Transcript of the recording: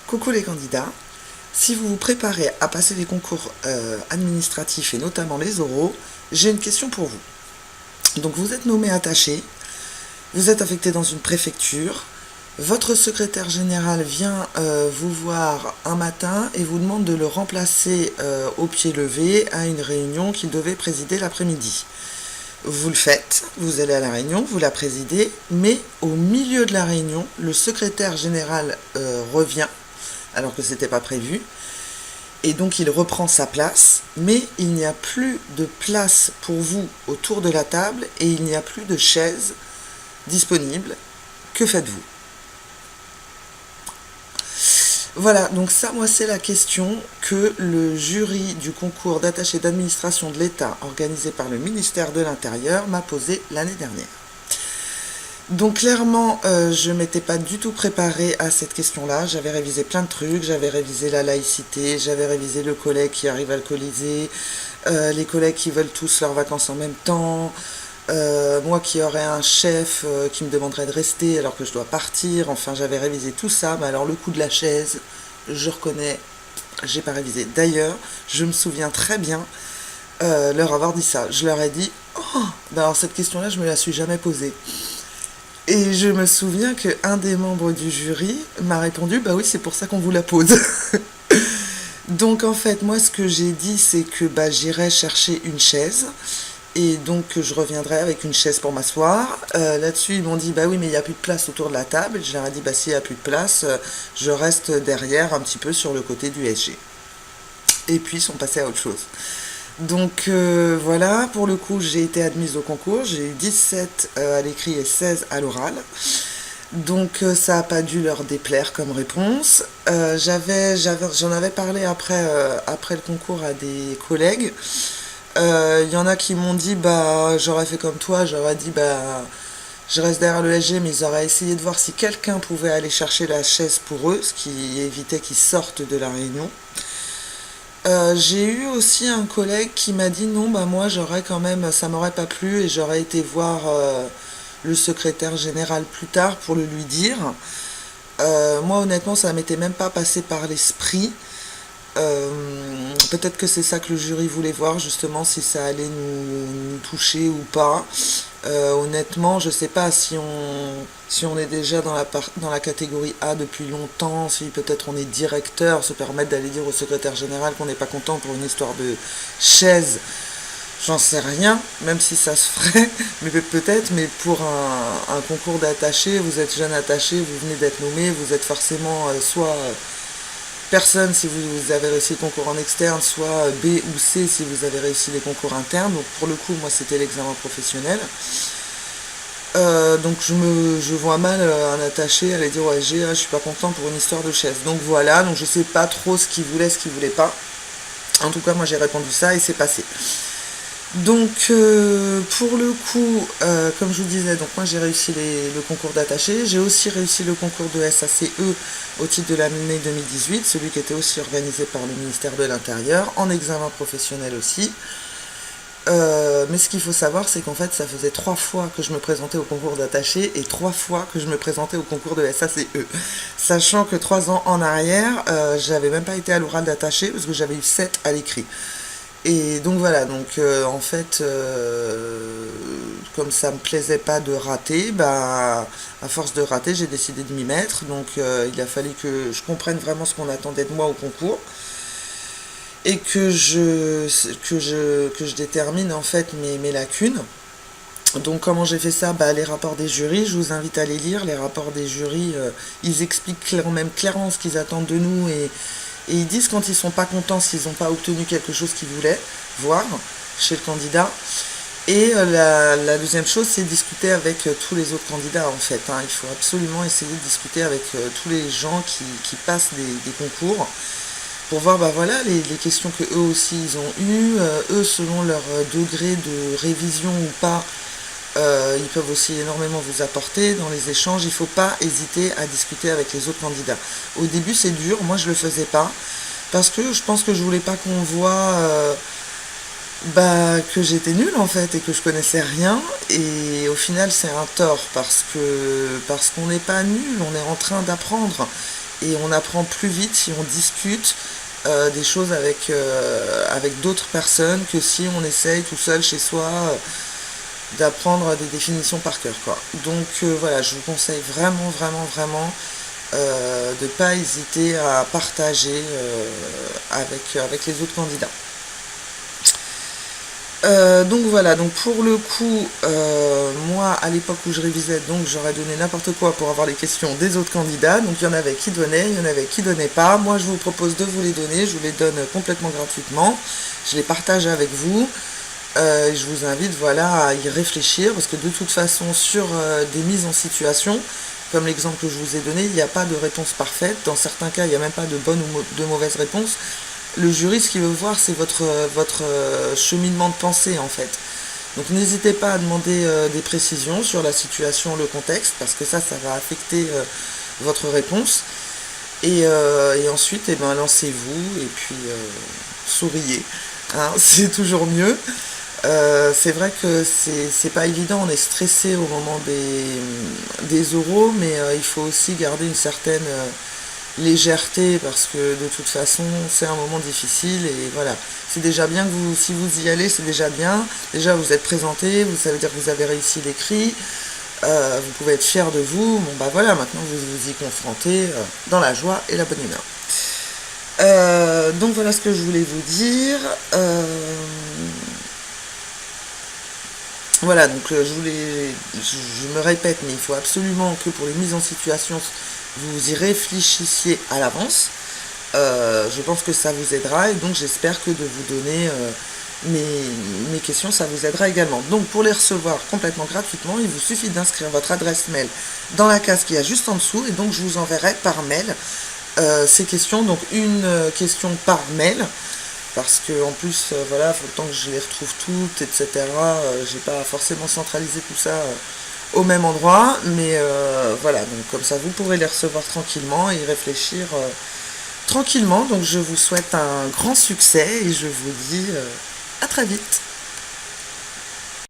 Coucou les candidats, si vous vous préparez à passer les concours administratifs et notamment les oraux, j'ai une question pour vous. Donc vous êtes nommé attaché, vous êtes affecté dans une préfecture, votre secrétaire général vient vous voir un matin et vous demande de le remplacer au pied levé à une réunion qu'il devait présider l'après-midi. Vous le faites, vous allez à la réunion, vous la présidez, mais au milieu de la réunion, le secrétaire général revient, alors que ce n'était pas prévu, et donc il reprend sa place, mais il n'y a plus de place pour vous autour de la table et il n'y a plus de chaises disponibles. Que faites-vous? Voilà, donc ça, moi, c'est la question que le jury du concours d'attaché d'administration de l'État organisé par le ministère de l'Intérieur m'a posé l'année dernière. Donc clairement, je ne m'étais pas du tout préparée à cette question-là. J'avais révisé plein de trucs, j'avais révisé la laïcité, j'avais révisé le collègue qui arrive alcoolisé, les collègues qui veulent tous leurs vacances en même temps, moi qui aurais un chef qui me demanderait de rester alors que je dois partir. Enfin, j'avais révisé tout ça, mais alors le coup de la chaise, je reconnais, j'ai pas révisé. D'ailleurs, je me souviens très bien leur avoir dit ça. Je leur ai dit, oh, ben alors cette question-là, je me la suis jamais posée. Et je me souviens qu'un des membres du jury m'a répondu, bah oui, c'est pour ça qu'on vous la pose. Donc en fait, moi ce que j'ai dit, c'est que bah, j'irai chercher une chaise. Et donc je reviendrai avec une chaise pour m'asseoir. Là-dessus, ils m'ont dit, bah oui, mais il n'y a plus de place autour de la table. Je leur ai dit, bah s'il n'y a plus de place, je reste derrière un petit peu sur le côté du SG. Et puis ils sont passés à autre chose. Donc voilà, pour le coup, j'ai été admise au concours, j'ai eu 17 à l'écrit et 16 à l'oral. Donc ça n'a pas dû leur déplaire comme réponse. J'en avais parlé après le concours à des collègues. Il y en a qui m'ont dit, bah j'aurais fait comme toi, j'aurais dit, bah je reste derrière le SG, mais ils auraient essayé de voir si quelqu'un pouvait aller chercher la chaise pour eux, ce qui évitait qu'ils sortent de la réunion. J'ai eu aussi un collègue qui m'a dit non, bah moi j'aurais quand même, ça m'aurait pas plu et j'aurais été voir le secrétaire général plus tard pour le lui dire. Moi honnêtement ça m'était même pas passé par l'esprit. Peut-être que c'est ça que le jury voulait voir justement, si ça allait nous toucher ou pas. Honnêtement, je sais pas si on est déjà dans la catégorie A depuis longtemps, si peut-être on est directeur, se permettre d'aller dire au secrétaire général qu'on n'est pas content pour une histoire de chaise. J'en sais rien, même si ça se ferait, mais peut-être, mais pour un concours d'attaché, vous êtes jeune attaché, vous venez d'être nommé, vous êtes forcément soit personne si vous avez réussi le concours en externe, soit B ou C si vous avez réussi les concours internes. Donc pour le coup, moi c'était l'examen professionnel. Donc je vois mal un attaché aller dire au SG, ah, je suis pas content pour une histoire de chaise. Donc voilà, donc je sais pas trop ce qu'il voulait, ce qu'il voulait pas. En tout cas, moi j'ai répondu ça et c'est passé. Donc pour le coup, comme je vous disais, donc moi j'ai réussi le concours d'attaché, j'ai aussi réussi le concours de SACE au titre de l'année 2018, celui qui était aussi organisé par le ministère de l'Intérieur, en examen professionnel aussi. Mais ce qu'il faut savoir, c'est qu'en fait ça faisait 3 fois que je me présentais au concours d'attaché et 3 fois que je me présentais au concours de SACE. Sachant que 3 ans en arrière, j'avais même pas été à l'oral d'attaché parce que j'avais eu 7 à l'écrit. Et donc voilà, donc en fait, comme ça me plaisait pas de rater, bah à force de rater, j'ai décidé de m'y mettre. Donc il a fallu que je comprenne vraiment ce qu'on attendait de moi au concours et que je détermine en fait mes lacunes. Donc comment j'ai fait ça? Bah les rapports des jurys, je vous invite à les lire. Les rapports des jurys, ils expliquent clairement ce qu'ils attendent de nous et ils disent quand ils sont pas contents, s'ils n'ont pas obtenu quelque chose qu'ils voulaient voir chez le candidat. Et la deuxième chose, c'est discuter avec tous les autres candidats en fait. Il faut absolument essayer de discuter avec tous les gens qui passent des concours pour voir bah voilà les questions que eux aussi ils ont eues, eux selon leur degré de révision ou pas. Ils peuvent aussi énormément vous apporter dans les échanges. Il ne faut pas hésiter à discuter avec les autres candidats. Au début c'est dur, moi je ne le faisais pas, parce que je pense que je voulais pas qu'on voit bah, que j'étais nulle en fait et que je connaissais rien. Et au final c'est un tort parce qu'on n'est pas nul, on est en train d'apprendre. et on apprend plus vite si on discute des choses avec d'autres personnes que si on essaye tout seul chez soi d'apprendre des définitions par cœur, quoi. Donc voilà, je vous conseille vraiment, vraiment, vraiment de ne pas hésiter à partager avec les autres candidats. Donc voilà, donc pour le coup, moi à l'époque où je révisais, donc j'aurais donné n'importe quoi pour avoir les questions des autres candidats. Donc il y en avait qui donnaient, il y en avait qui donnaient pas. Moi je vous propose de vous les donner, je vous les donne complètement gratuitement. Je les partage avec vous. Je vous invite, voilà, à y réfléchir, parce que de toute façon sur des mises en situation, comme l'exemple que je vous ai donné, il n'y a pas de réponse parfaite. Dans certains cas, il n'y a même pas de bonne ou de mauvaise réponse. Le jury, ce qu'il veut voir, c'est votre cheminement de pensée, en fait. Donc n'hésitez pas à demander des précisions sur la situation, le contexte, parce que ça va affecter votre réponse. Et ensuite, eh ben, lancez-vous et puis souriez. Hein, c'est toujours mieux. C'est vrai que c'est pas évident, on est stressé au moment des oraux, mais il faut aussi garder une certaine légèreté, parce que de toute façon c'est un moment difficile, et voilà, c'est déjà bien que si vous y allez, c'est déjà bien. Déjà vous êtes présenté, ça veut dire que vous avez réussi l'écrit, vous pouvez être fier de vous. Bon bah voilà, maintenant vous vous y confrontez dans la joie et la bonne humeur. Donc voilà ce que je voulais vous dire. Voilà, donc je me répète, mais il faut absolument que pour les mises en situation, vous y réfléchissiez à l'avance. Je pense que ça vous aidera, et donc j'espère que de vous donner mes questions, ça vous aidera également. Donc pour les recevoir complètement gratuitement, il vous suffit d'inscrire votre adresse mail dans la case qui est juste en dessous, et donc je vous enverrai par mail ces questions, donc une question par mail. Parce que en plus, voilà, il faut le temps que je les retrouve toutes, etc. J'ai pas forcément centralisé tout ça au même endroit, mais voilà, donc comme ça vous pourrez les recevoir tranquillement et y réfléchir tranquillement. Donc je vous souhaite un grand succès et je vous dis à très vite.